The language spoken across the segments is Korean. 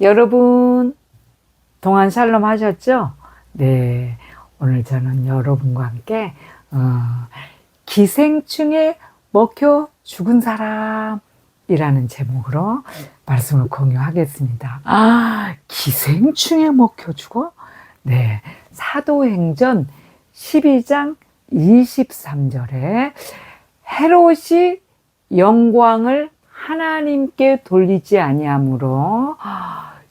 여러분, 동안 샬롬 하셨죠? 네. 오늘 저는 여러분과 함께, 기생충에 먹혀 죽은 사람이라는 제목으로 말씀을 공유하겠습니다. 기생충에 먹혀 죽어? 네. 사도행전 12장 23절에 헤롯이 영광을 하나님께 돌리지 아니하므로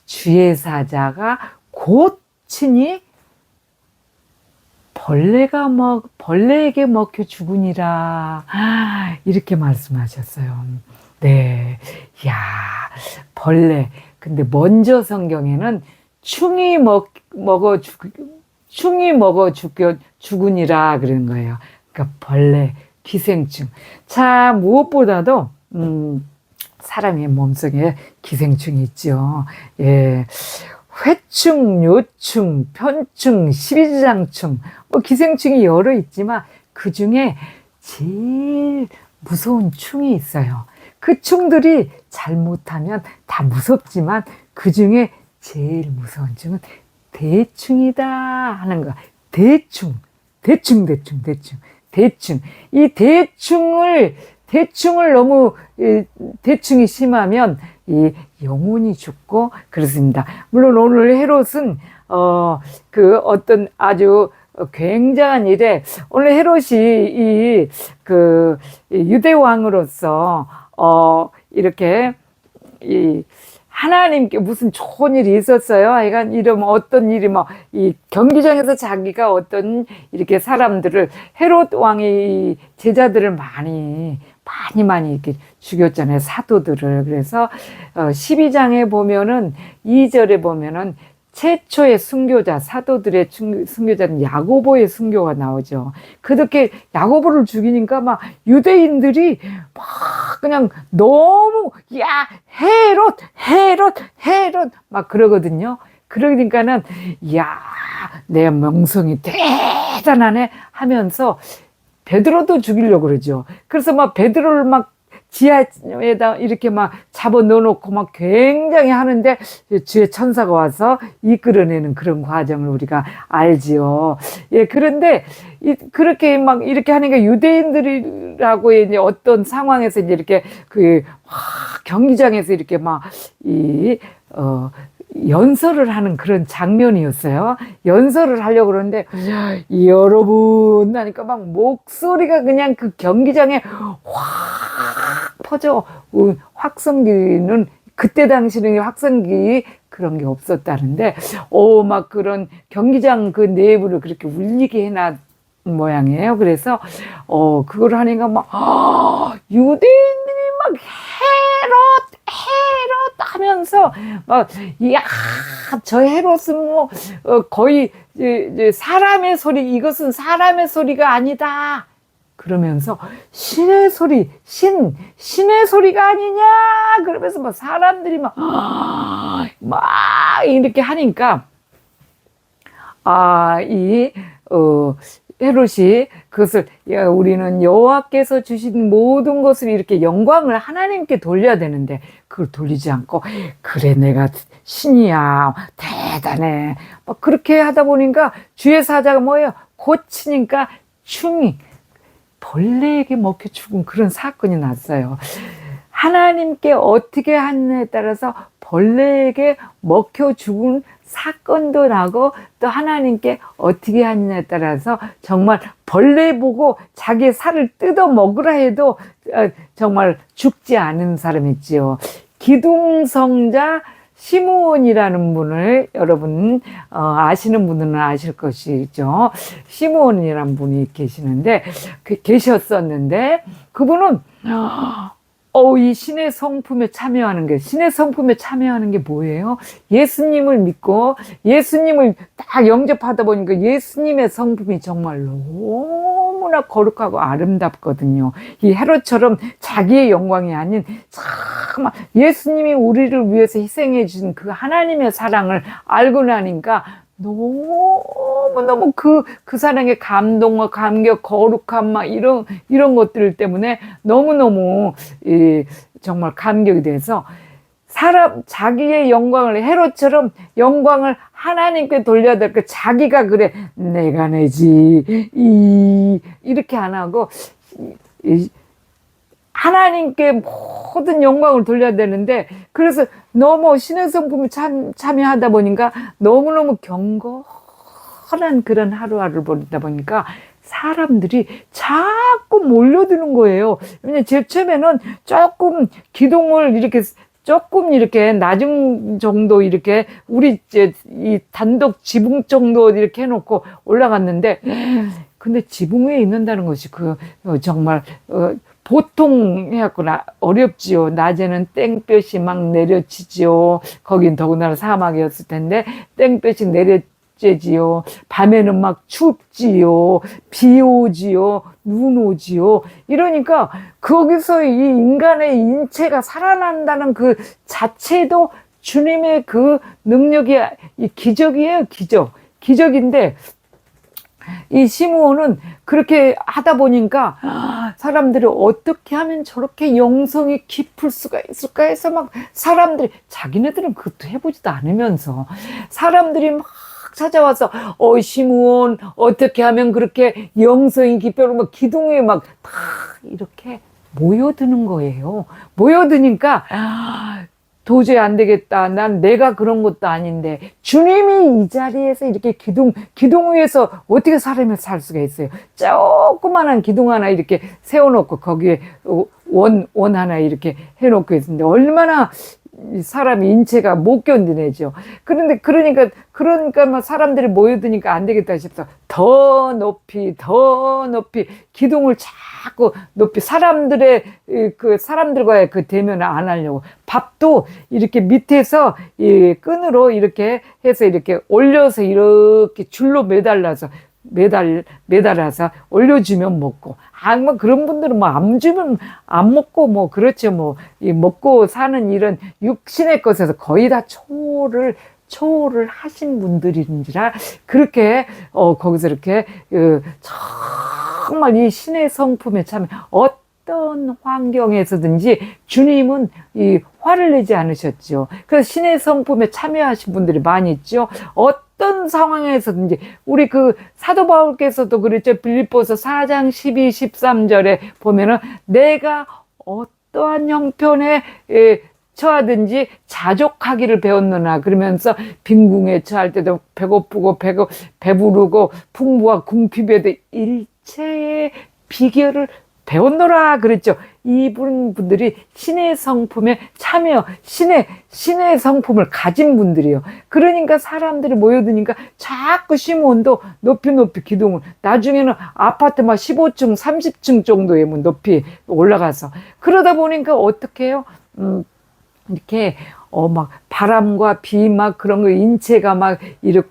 주의 사자가 곧 친히 벌레에게 먹혀 죽으니라. 이렇게 말씀하셨어요. 네. 야, 벌레. 근데 먼저 성경에는 충이 먹어 죽으니라 그러는 거예요. 그러니까 벌레, 기생충. 자, 무엇보다도 사람의 몸속에 기생충이 있죠. 예. 회충, 요충, 편충, 십이지장충, 기생충이 여러 있지만 그 중에 제일 무서운 충이 있어요. 그 충들이 잘못하면 다 무섭지만 그 중에 제일 무서운 충은 대충이다 하는 거. 대충. 이 대충을 너무 대충이 심하면 이 영혼이 죽고 그렇습니다. 물론 오늘 헤롯은 그 어떤 아주 굉장한 일에 오늘 헤롯이 그 유대 왕으로서 이렇게 이 하나님께 무슨 좋은 일이 있었어요. 하여간 이러면 어떤 일이 이 경기장에서 자기가 어떤 이렇게 사람들을 헤롯 왕의 제자들을 많이 이렇게 죽였잖아요. 사도들을. 그래서 12장에 보면은 2절에 보면은 최초의 순교자, 사도들의 순교자는 야고보의 순교가 나오죠. 그렇게 야고보를 죽이니까 막 유대인들이 막 그냥 너무 헤롯 막 그러거든요. 그러니까는 내 명성이 대단하네 하면서 베드로도 죽이려고 그러죠. 그래서 막 베드로를 막 지하에다 이렇게 막 잡아 넣어놓고 막 굉장히 하는데 주의 천사가 와서 이끌어내는 그런 과정을 우리가 알지요. 예, 그런데 그렇게 막 이렇게 하니까 유대인들이라고 이제 어떤 상황에서 이제 이렇게 경기장에서 이렇게 연설을 하는 그런 장면이었어요. 연설을 하려고 그러는데, 여러분, 하니까 막 목소리가 그냥 그 경기장에 확 퍼져. 확성기는, 그때 당시는 확성기 그런 게 없었다는데, 막 그런 경기장 그 내부를 그렇게 울리게 해놨 모양이에요. 그래서, 그걸 하니까 유대인들이 막 헤롯 하면서 저 헤롯은 거의 이제 사람의 소리, 이것은 사람의 소리가 아니다 그러면서 신의 소리가 아니냐 그러면서 사람들이 이렇게 하니까 헤롯이 그것을 우리는 여호와께서 주신 모든 것을 이렇게 영광을 하나님께 돌려야 되는데 그걸 돌리지 않고 그래 내가 신이야 대단해 막 그렇게 하다 보니까 주의 사자가 뭐예요? 고치니까 충이 벌레에게 먹혀 죽은 그런 사건이 났어요. 하나님께 어떻게 하느냐에 따라서 벌레에게 먹혀 죽은 사건도 나고 또 하나님께 어떻게 하느냐에 따라서 정말 벌레 보고 자기의 살을 뜯어 먹으라 해도 정말 죽지 않은 사람 있지요. 기둥성자 시므온이라는 분을 여러분 아시는 분들은 아실 것이죠. 시므온이라는 분이 계셨었는데 그분은 이 신의 성품에 참여하는 게 뭐예요? 예수님을 믿고 예수님을 딱 영접하다 보니까 예수님의 성품이 정말 너무나 거룩하고 아름답거든요. 이 헤롯처럼 자기의 영광이 아닌 정말 예수님이 우리를 위해서 희생해 주신 그 하나님의 사랑을 알고 나니까 너무너무 그 사랑의 감동과 감격, 거룩함, 이런 것들 때문에 너무너무, 정말 감격이 돼서 자기의 영광을, 헤롯처럼 영광을 하나님께 돌려야 될 거, 자기가 그래, 내가 내지, 이렇게 안 하고, 하나님께 모든 영광을 돌려야 되는데, 그래서 너무 신의 성품을 참여하다 보니까 너무너무 경건한 그런 하루하루를 보내다 보니까 사람들이 자꾸 몰려드는 거예요. 왜냐면 제일 처음에는 조금 기둥을 조금 이렇게 낮은 정도 이렇게 우리 이제 이 단독 지붕 정도 이렇게 해놓고 올라갔는데, 근데 지붕 위에 있는다는 것이 정말 보통 해갖구나 어렵지요. 낮에는 땡볕이 막 내려치지요. 거긴 더군다나 사막이었을 텐데 땡볕이 내려지지요. 밤에는 막 춥지요. 비 오지요. 눈 오지요. 이러니까 거기서 이 인간의 인체가 살아난다는 그 자체도 주님의 그 능력이 기적이에요. 기적인데 이 시므온은 그렇게 하다 보니까 사람들이 어떻게 하면 저렇게 영성이 깊을 수가 있을까 해서 막 사람들이, 자기네들은 그것도 해보지도 않으면서 사람들이 막 찾아와서 시므온 어떻게 하면 그렇게 영성이 깊어, 막 기둥에 막 다 이렇게 모여드는 거예요. 모여드니까 도저히 안 되겠다. 난 내가 그런 것도 아닌데 주님이 이 자리에서 이렇게 기둥 위에서 어떻게 사람이 살 수가 있어요. 조그만한 기둥 하나 이렇게 세워놓고 거기에 원 하나 이렇게 해놓고 있는데 얼마나 사람이 인체가 못 견디네죠. 그러니까 막 사람들이 모여드니까 안 되겠다 싶어서 더 높이 기둥을 자꾸 높이, 사람들과의 그 대면을 안 하려고 밥도 이렇게 밑에서 이 끈으로 이렇게 해서 이렇게 올려서 이렇게 줄로 매달아서 올려주면 먹고, 뭐 그런 분들은 뭐 안 주면 안 먹고 뭐 그렇죠. 이 먹고 사는 일은 육신의 것에서 거의 다 초월을 하신 분들인지라 그렇게 거기서 이렇게 정말 이 신의 성품에 참 어떤 환경에서든지 주님은 이 화를 내지 않으셨죠. 그래서 신의 성품에 참여하신 분들이 많이 있죠. 어떤 상황에서든지 우리 그 사도 바울께서도 그랬죠. 빌립보서 4장 12, 13절에 보면은 내가 어떠한 형편에 처하든지 자족하기를 배웠느나, 그러면서 빈궁에 처할 때도 배고프고 배부르고 풍부와 궁핍에도 일체의 비결을 배웠노라 그랬죠. 이분들이 신의 성품에 참여, 신의 성품을 가진 분들이에요. 그러니까 사람들이 모여드니까 자꾸 시므온도 높이 기둥을, 나중에는 아파트 막 15층, 30층 정도의 높이 올라가서, 그러다 보니까 어떻게 해요? 이렇게 막 바람과 비 막 그런 거, 인체가 막 이렇게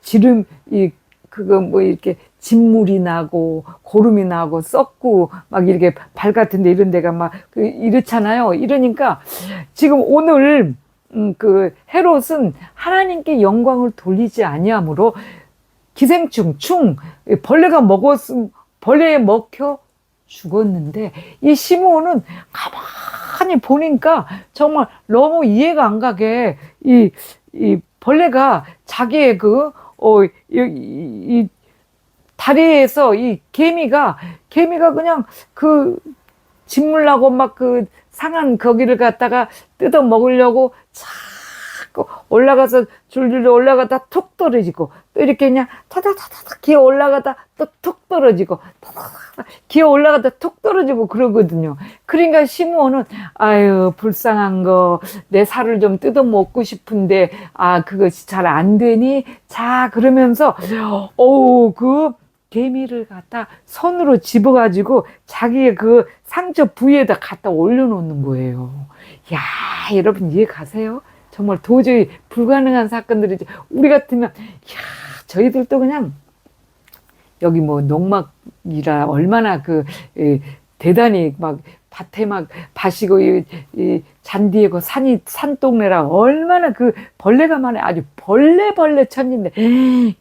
지름 이렇게 진물이 나고 고름이 나고 썩고 막 이렇게 발 같은데 이런 데가 막 이렇잖아요. 이러니까 지금 오늘 그 헤롯은 하나님께 영광을 돌리지 아니하므로 기생충, 벌레에 먹혀 죽었는데, 이 시므온은 가만히 보니까 정말 너무 이해가 안 가게 이 벌레가 자기의 이 다리에서 이 개미가 그냥 그 진물나고 막 그 상한 거기를 갖다가 뜯어 먹으려고 자꾸 올라가서 줄줄이 올라가다 툭 떨어지고, 또 이렇게 그냥 타다타다 기어 올라가다 또 툭 떨어지고, 기어 올라가다 툭 떨어지고 그러거든요. 그러니까 시므온은 아유 불쌍한 거, 내 살을 좀 뜯어 먹고 싶은데 그것이 잘 안 되니, 자 그러면서 그 개미를 갖다 손으로 집어가지고 자기의 그 상처 부위에다 갖다 올려놓는 거예요. 야, 여러분 이해 가세요? 정말 도저히 불가능한 사건들이지. 우리 같으면 저희들도 그냥 여기 뭐 농막이라 얼마나 대단히 막 밭에 막 밭이고 이 잔디에 산동네라 얼마나 그 벌레가 많아요. 아주 벌레 천지인데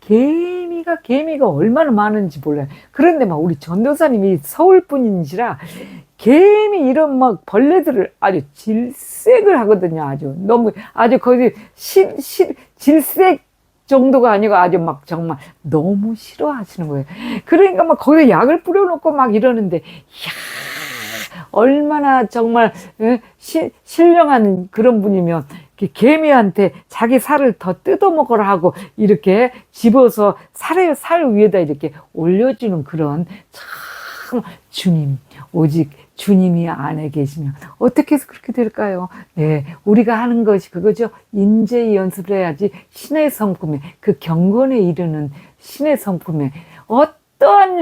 개미 개미가 얼마나 많은지 몰라요. 그런데 막 우리 전도사님이 서울 분이시라 개미 이런 막 벌레들을 아주 질색을 하거든요. 아주 너무 아주 거의 질색 정도가 아니고 아주 막 정말 너무 싫어하시는 거예요. 그러니까 막 거기에 약을 뿌려놓고 막 이러는데, 이야, 얼마나 정말 신령한 그런 분이면 개미한테 자기 살을 더 뜯어먹으라 하고 이렇게 집어서 살 위에다 이렇게 올려주는 그런 참 주님, 오직 주님이 안에 계시면 어떻게 해서 그렇게 될까요? 네, 우리가 하는 것이 그거죠. 인재 연습을 해야지 신의 성품에, 그 경건에 이르는 신의 성품에 어떠한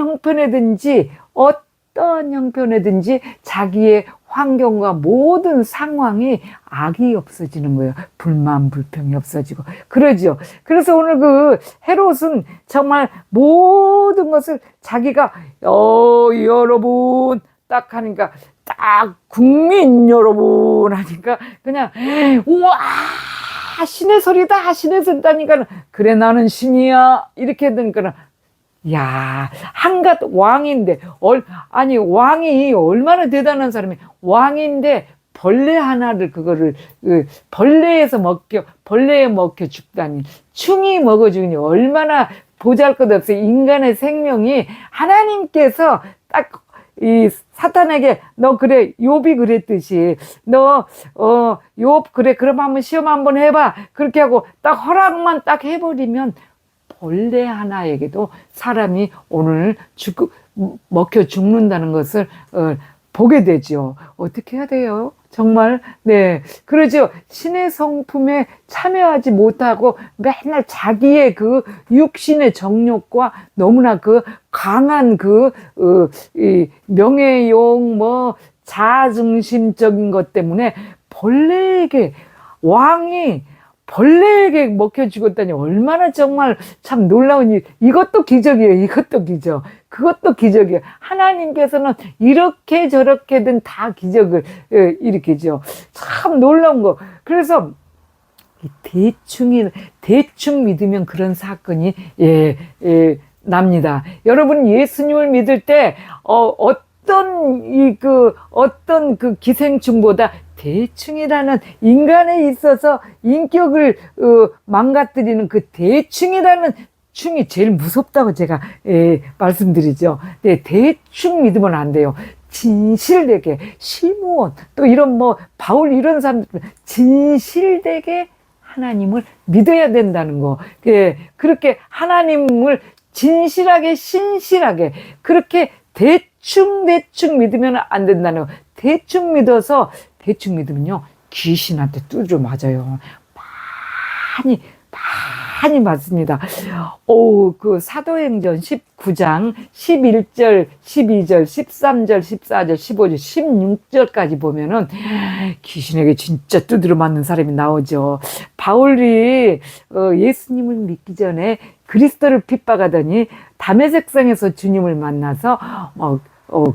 형편에든지 자기의 환경과 모든 상황이 악이 없어지는 거예요. 불만, 불평이 없어지고. 그러죠. 그래서 오늘 그 헤롯은 정말 모든 것을 자기가, 여러분, 딱 하니까, 딱, 국민 여러분 하니까, 그냥, 우와! 신의 소리다! 신의 소리다니까, 그래, 나는 신이야! 이렇게 되니까, 야, 한갓 왕인데, 아니, 왕이 얼마나 대단한 사람이, 왕인데, 벌레 하나를 그거를, 벌레에 먹혀 죽다니, 충이 먹어 죽으니 얼마나 보잘 것 없어요. 인간의 생명이 하나님께서 딱, 이 사탄에게 너 그래 욥이 그랬듯이 너 욥 그래 그럼 한번 시험 한번 해봐 그렇게 하고 딱 허락만 딱 해버리면 벌레 하나에게도 사람이 오늘 먹혀 죽는다는 것을 보게 되죠. 어떻게 해야 돼요? 정말 네 그러죠. 신의 성품에 참여하지 못하고 맨날 자기의 그 육신의 정욕과 너무나 그 강한 이 명예욕 뭐 자아중심적인 것 때문에 왕이 벌레에게 먹혀 죽었다니 얼마나 정말 참 놀라운 일. 이것도 기적이에요. 이것도 기적. 그것도 기적이에요. 하나님께서는 이렇게 저렇게든 다 기적을 일으키죠. 참 놀라운 거. 그래서 대충 믿으면 그런 사건이 납니다. 여러분 예수님을 믿을 때 어떤 그 기생충보다 대충이라는 인간에 있어서 인격을 망가뜨리는 그 대충이라는 충이 제일 무섭다고 제가 말씀드리죠. 네, 대충 믿으면 안 돼요. 진실되게 시므온 또 이런 뭐 바울 이런 사람들 진실되게 하나님을 믿어야 된다는 거. 그렇게 하나님을 진실하게 신실하게 그렇게 대충 믿으면 안 된다는 거. 대충 믿으면요 귀신한테 두드려 맞아요. 많이 맞습니다. 그 사도행전 19장 11절, 12절, 13절, 14절, 15절, 16절까지 보면은 귀신에게 진짜 두드려 맞는 사람이 나오죠. 바울이 예수님을 믿기 전에 그리스도를 핍박하더니 다메섹성에서 주님을 만나서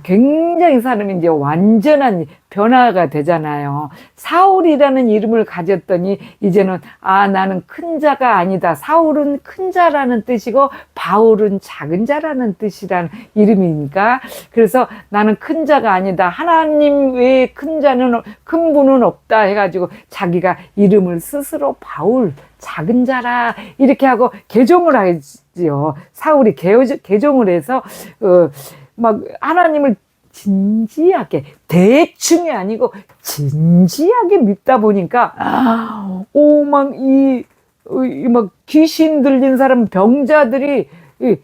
굉장히 사람이 이제 완전한 변화가 되잖아요. 사울이라는 이름을 가졌더니 이제는 나는 큰 자가 아니다. 사울은 큰 자라는 뜻이고 바울은 작은 자라는 뜻이라는 이름이니까 그래서 나는 큰 자가 아니다. 하나님 외에 큰 분은 없다 해가지고 자기가 이름을 스스로 바울 작은 자라 이렇게 하고 개종을 하지요. 사울이 개종을 해서 막 하나님을 진지하게 대충이 아니고 진지하게 믿다 보니까 막 귀신 들린 사람 병자들이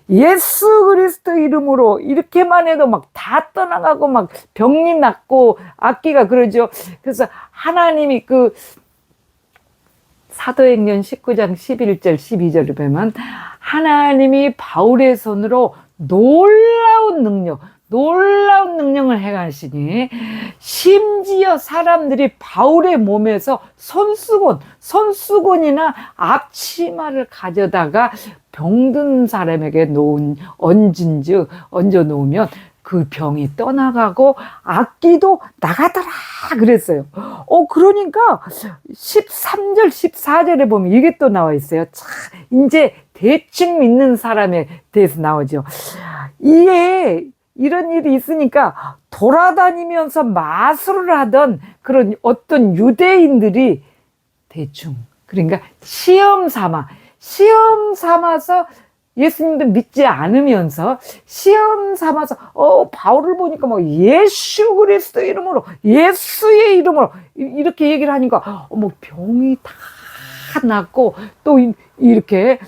예수 그리스도 이름으로 이렇게만 해도 막 다 떠나가고 막 병이 낫고 악기가 그러죠. 그래서 하나님이 사도행전 19장 11절 12절을 보면 하나님이 바울의 손으로 놀라운 능력을 행하시니 심지어 사람들이 바울의 몸에서 손수건이나 앞치마를 가져다가 병든 사람에게 얹어 놓으면 그 병이 떠나가고 악기도 나가더라 그랬어요. 그러니까 13절 14절에 보면 이게 또 나와 있어요. 참 이제 대충 믿는 사람에 대해서 나오죠. 이런 일이 있으니까 돌아다니면서 마술을 하던 그런 어떤 유대인들이 대충, 그러니까 시험 삼아서 예수님도 믿지 않으면서 시험 삼아서 바울을 보니까 뭐 예수 그리스도 이름으로, 예수의 이름으로 이렇게 얘기를 하니까 뭐 병이 다 났고, 또 이렇게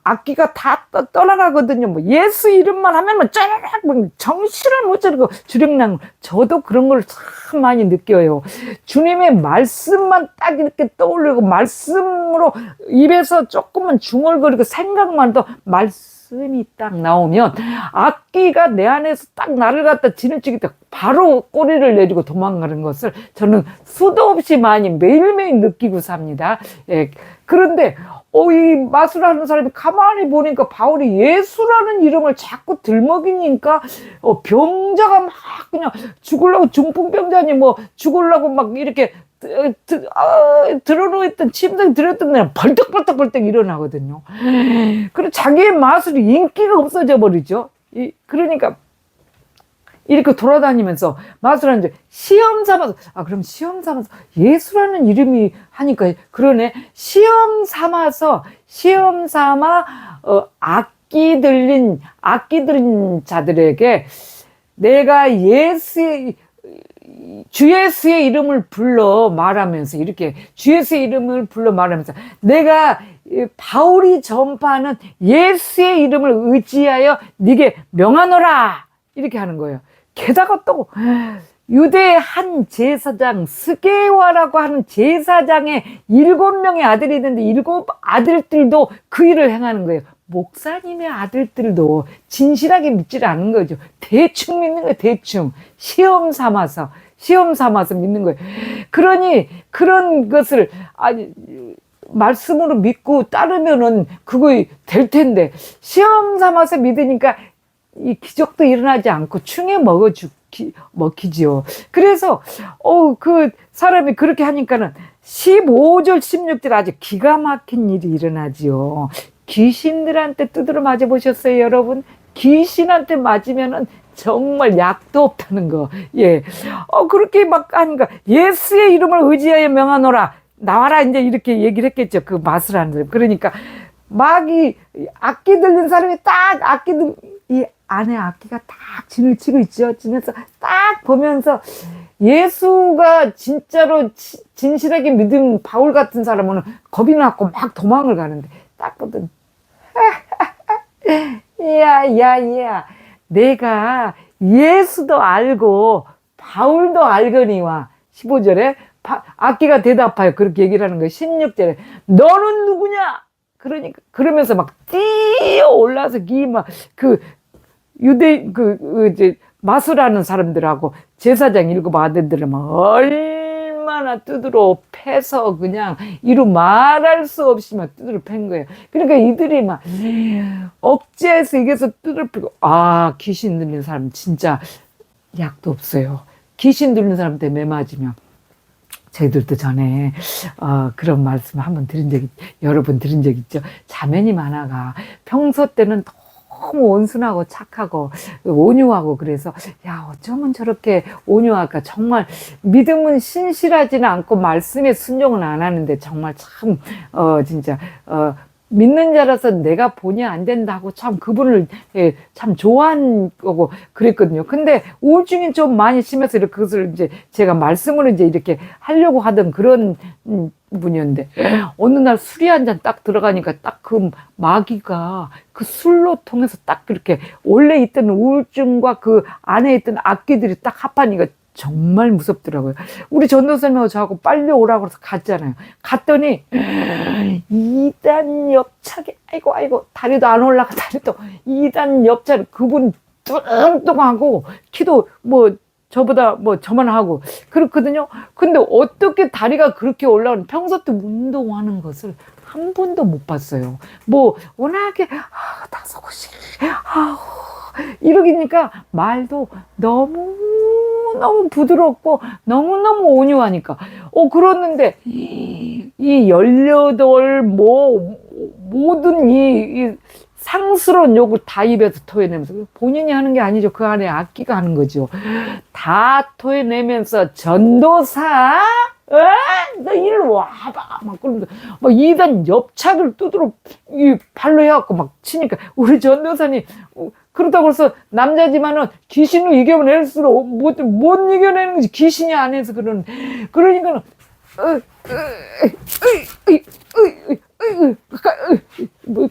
악기가 다 떠나가거든요. 뭐 예수 이름만 하면 뭐 쩌르륵 정신을 못 차리고 주력난. 저도 그런 걸 참 많이 느껴요. 주님의 말씀만 딱 이렇게 떠올리고, 말씀으로 입에서 조금만 중얼거리고 생각만 해도 말씀이 딱 나오면 악기가 내 안에서 딱 나를 갖다 지는치기 때 바로 꼬리를 내리고 도망가는 것을 저는 수도 없이 많이 매일매일 느끼고 삽니다. 예. 그런데 이 마술하는 사람이 가만히 보니까 바울이 예수라는 이름을 자꾸 들먹이니까 병자가 막 그냥 죽으려고, 중풍병자니 뭐 죽으려고 막 이렇게 들어놓았던 침상에 들었던 데는 벌떡벌떡 일어나거든요. 그리고 자기의 마술이 인기가 없어져 버리죠. 그러니까 이렇게 돌아다니면서 마술하는데 시험 삼아서, 그럼 시험 삼아서 예수라는 이름이 하니까 그러네. 시험 삼아 악기 들린 자들에게 내가 주 예수의 이름을 불러 말하면서, 이렇게 주 예수의 이름을 불러 말하면서 내가 바울이 전파하는 예수의 이름을 의지하여 네게 명하노라, 이렇게 하는 거예요. 게다가 또 유대의 한 제사장 스게와라고 하는 제사장의 7명의 아들이 있는데 7 아들들도 그 일을 행하는 거예요. 목사님의 아들들도 진실하게 믿지를 않는 거죠. 대충 믿는 거예요. 대충 시험 삼아서 믿는 거예요. 그러니 그런 것을 말씀으로 믿고 따르면은 그거 될 텐데, 시험 삼아서 믿으니까 이 기적도 일어나지 않고 충에 먹히지요. 그래서 그 사람이 그렇게 하니까는 15절 16절 아주 기가 막힌 일이 일어나지요. 귀신들한테 두드려 맞아 보셨어요, 여러분? 귀신한테 맞으면은 정말 약도 없다는 거. 예. 그렇게 막 하니까 예수의 이름을 의지하여 명하노라, 나와라, 이제 이렇게 얘기를 했겠죠. 그 맛을 하는 사람. 그러니까 막 악기 들린 사람이 딱 이 안에 악기가 딱 진을 치고 있죠. 치면서 딱 보면서 예수가 진짜로 진실하게 믿은 바울 같은 사람은 겁이 나고 막 도망을 가는데, 딱 보더니 야, 내가 예수도 알고 바울도 알거니와. 15절에 악기가 대답하여 그렇게 얘기를 하는 거예요. 16절에 너는 누구냐? 그러면서 막 뛰어 올라서 이제 마술하는 사람들하고 제사장 7 아들들은 막 얼마나 두드러 패서 그냥 이루 말할 수 없이 막 두드러 팬 거예요. 그러니까 이들이 막 억제해서 이겨서 두드러 패고, 귀신 들린 사람 진짜 약도 없어요. 귀신 들린 사람한테 매 맞으면. 저희들도 전에 그런 말씀 한번 여러 번 들은 적 있죠. 자매님 하나가 평소 때는 너무 온순하고 착하고 온유하고, 그래서 어쩌면 저렇게 온유할까. 정말 믿음은 신실하지는 않고 말씀에 순종은 안 하는데 정말 참 진짜 믿는 자라서 내가 본이 안 된다고 참 그분을 참 좋아한 거고 그랬거든요. 근데 우울증이 좀 많이 심해서 이렇게 그것을 이제 제가 말씀으로 이제 이렇게 하려고 하던 그런 분이었는데, 어느 날 술이 한 잔 딱 들어가니까 딱 그 마귀가 그 술로 통해서 딱 그렇게 원래 있던 우울증과 그 안에 있던 악기들이 딱 합하니까 정말 무섭더라고요. 우리 전도사님하고 저하고 빨리 오라고 해서 갔잖아요. 갔더니 2단 옆차게 아이고 다리도 안 올라가, 다리도 2단 옆차를, 그분 뚱뚱하고 키도 뭐 저보다 뭐 저만 하고 그렇거든요. 근데 어떻게 다리가 그렇게 올라오는, 평소 때 운동하는 것을 한 번도 못 봤어요. 뭐 워낙에 다소곳이 이러기니까 말도 너무 부드럽고 너무너무 온유하니까 그러는데 이 18 모든 이 상스러운 욕을 다 입에서 토해내면서 본인이 하는 게 아니죠. 그 안에 악기가 하는 거죠. 다 토해내면서 전도사 너 일로 와봐 막 그러면서 막 이단 옆차를 두드러 이 발로 해갖고 막 치니까 우리 전도사님 그러다고 해서 남자지만은 귀신을 이겨낼수록 못 이겨내는 거지. 귀신이 안에서 그러니까는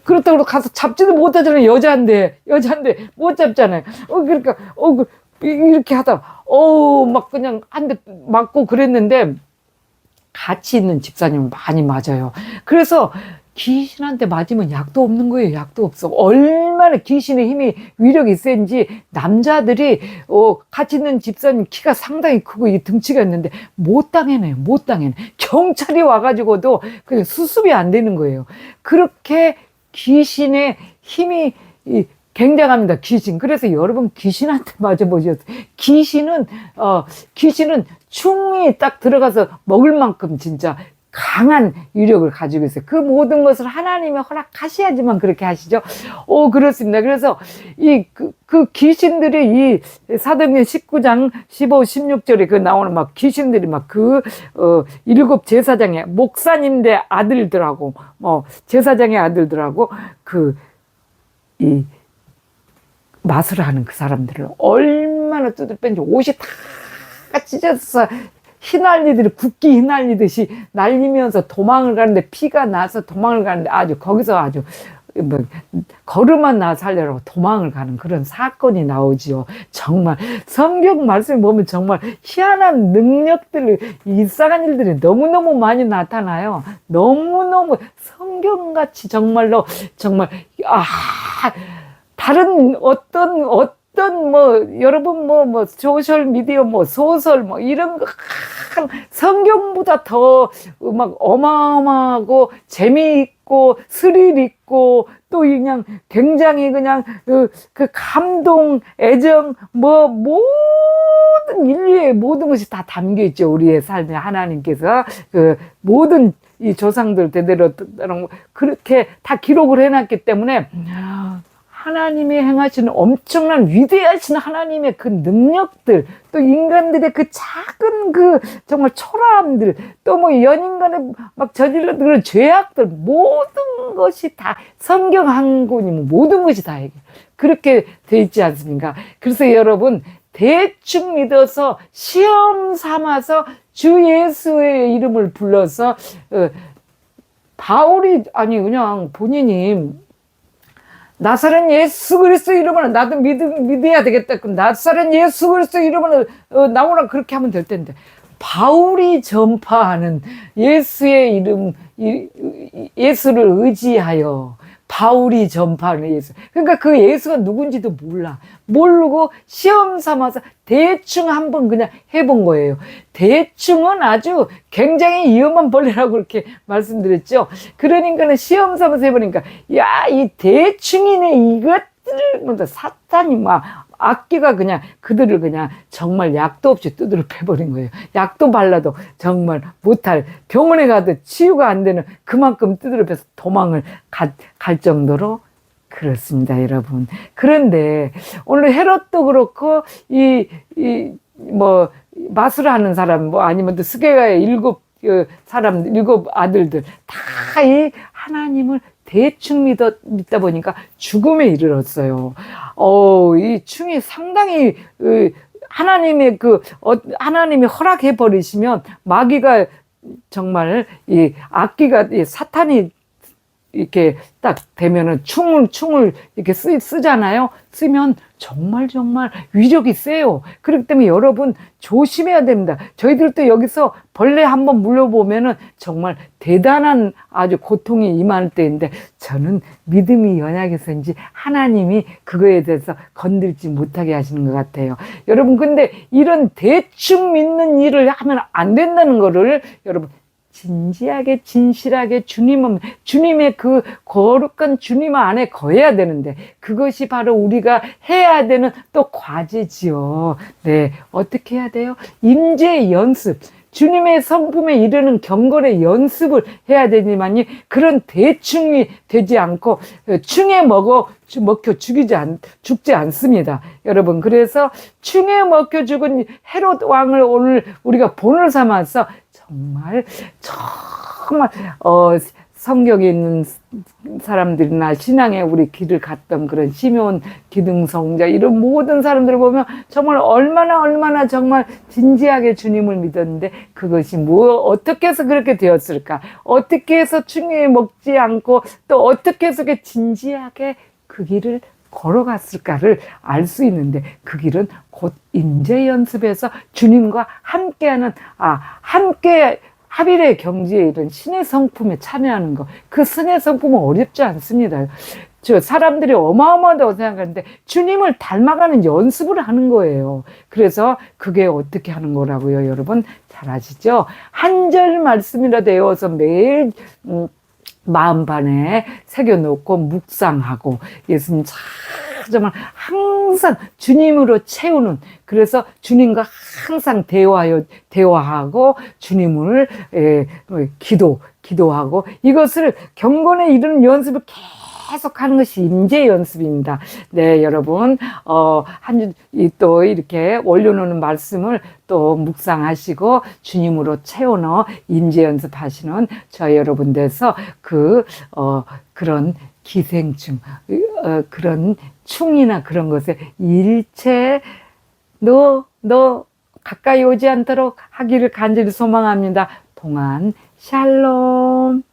그렇다고 가서 잡지도 못하잖아요. 여자인데 못 잡잖아요. 그러니까 이렇게 하다가 막 그냥 한 대 맞고 그랬는데 같이 있는 집사님은 많이 맞아요. 그래서 귀신한테 맞으면 약도 없는 거예요. 약도 없어. 얼마나 귀신의 힘이 위력이 센지 남자들이 같이 있는 집사님 키가 상당히 크고 이 등치가 있는데 못 당해내요. 못 당해내. 경찰이 와가지고도 그냥 수습이 안 되는 거예요. 그렇게 귀신의 힘이 굉장합니다. 귀신. 그래서 여러분 귀신한테 맞아보셨어요. 귀신은 충이 딱 들어가서 먹을 만큼 진짜 강한 위력을 가지고 있어요. 그 모든 것을 하나님이 허락하셔야지만 그렇게 하시죠. 그렇습니다. 그래서 그 귀신들이 이 사도행전 19장 15, 16절에 그 나오는 막 귀신들이 막 일곱 제사장의 목사님들 아들들하고 제사장의 아들들하고 이 마술을 하는 그 사람들을 얼마나 두들뺀지 옷이 다 찢어서 휘날리듯이 국기 휘날리듯이 날리면서 도망을 가는데 피가 나서 도망을 가는데 거기서 아주 걸음만 나 살려라고 도망을 가는 그런 사건이 나오지요. 정말 성경 말씀을 보면 정말 희한한 능력들, 이상한 일들이 너무너무 많이 나타나요. 너무너무 성경같이 정말로 정말 다른 어떤 여러분 소셜 미디어 소설 이런 거 성경보다 더 막 어마어마하고 재미있고 스릴 있고 또 그냥 굉장히 그냥 그 감동, 애정 모든 인류의 모든 것이 다 담겨 있죠. 우리의 삶에 하나님께서 그 모든 이 조상들 대대로 그렇게 다 기록을 해놨기 때문에 하나님이 행하시는 엄청난 위대하신 하나님의 그 능력들, 또 인간들의 그 작은 정말 초라함들, 또 연인 간에 막 저질러 그런 죄악들, 모든 것이 다 성경 한 권이면 모든 것이 다 그렇게 돼 있지 않습니까? 그래서 여러분 대충 믿어서 시험 삼아서 주 예수의 이름을 불러서 바울이 그냥 본인이 나사렛 예수 그리스도 이름으로 나도 믿어야 되겠다. 그럼 나사렛 예수 그리스도 이름으로 나오라 그렇게 하면 될 텐데 바울이 전파하는 예수의 이름 예수를 의지하여 바울이 전파하는 예수. 그러니까 그 예수가 누군지도 모르고 시험 삼아서 대충 한번 그냥 해본 거예요. 대충은 아주 굉장히 위험한 벌레라고 그렇게 말씀드렸죠. 그러니까는 시험 삼아서 해보니까 이 대충이네 이것들을 사탄이 막 악기가 그냥 그들을 그냥 정말 약도 없이 두드려 패버린 거예요. 약도 발라도 정말 못할 병원에 가도 치유가 안 되는 그만큼 두드려 패서 도망을 갈 정도로 그렇습니다, 여러분. 그런데 오늘 헤롯도 그렇고 마술하는 사람 아니면 또 스게가의 일곱 아들들 다 이 하나님을 대충 믿다 보니까 죽음에 이르렀어요. 이 충이 상당히 하나님의 하나님이 허락해 버리시면 마귀가 정말 이 악기가 사탄이 이렇게 딱 되면은 충을 이렇게 쓰잖아요. 쓰면 정말 위력이 세요. 그렇기 때문에 여러분 조심해야 됩니다. 저희들도 여기서 벌레 한번 물려보면은 정말 대단한 아주 고통이 임할 때인데 저는 믿음이 연약해서인지 하나님이 그거에 대해서 건들지 못하게 하시는 것 같아요. 여러분 근데 이런 대충 믿는 일을 하면 안 된다는 거를 여러분 진지하게 진실하게 주님의 그 거룩한 주님 안에 거해야 되는데 그것이 바로 우리가 해야 되는 또 과제지요. 네, 어떻게 해야 돼요? 임재 연습. 주님의 성품에 이르는 경건의 연습을 해야 되지만요. 그런 대충이 되지 않고 충에 먹혀 죽지 않습니다. 여러분, 그래서 충에 먹혀 죽은 헤롯 왕을 오늘 우리가 본을 삼아서 정말 성경에 있는 사람들이나 신앙에 우리 길을 갔던 그런 시므온 기둥성자 이런 모든 사람들을 보면 정말 얼마나 정말 진지하게 주님을 믿었는데 그것이 어떻게 해서 그렇게 되었을까? 어떻게 해서 충에 먹지 않고 또 어떻게 해서 그렇게 진지하게 그 길을 걸어갔을까를 알 수 있는데 그 길은 곧 인재 연습에서 주님과 함께하는 함께 하빌의 경지에 이런 신의 성품에 참여하는 거. 그 신의 성품은 어렵지 않습니다. 사람들이 어마어마하다고 생각하는데 주님을 닮아가는 연습을 하는 거예요. 그래서 그게 어떻게 하는 거라고요, 여러분? 잘 아시죠? 한 절 말씀이라도 외워서 매일 마음판에 새겨놓고 묵상하고 예수님 정말 항상 주님으로 채우는 그래서 주님과 항상 대화하고 주님을 기도하고 이것을 경건에 이르는 연습을 계속 하는 것이 임재 연습입니다. 네, 여러분, 또 이렇게 올려놓는 말씀을 또 묵상하시고 주님으로 채워넣어 임재 연습하시는 저 여러분 돼서 그런 기생충, 그런 충이나 그런 것에 일체 너 가까이 오지 않도록 하기를 간절히 소망합니다. 동안 샬롬.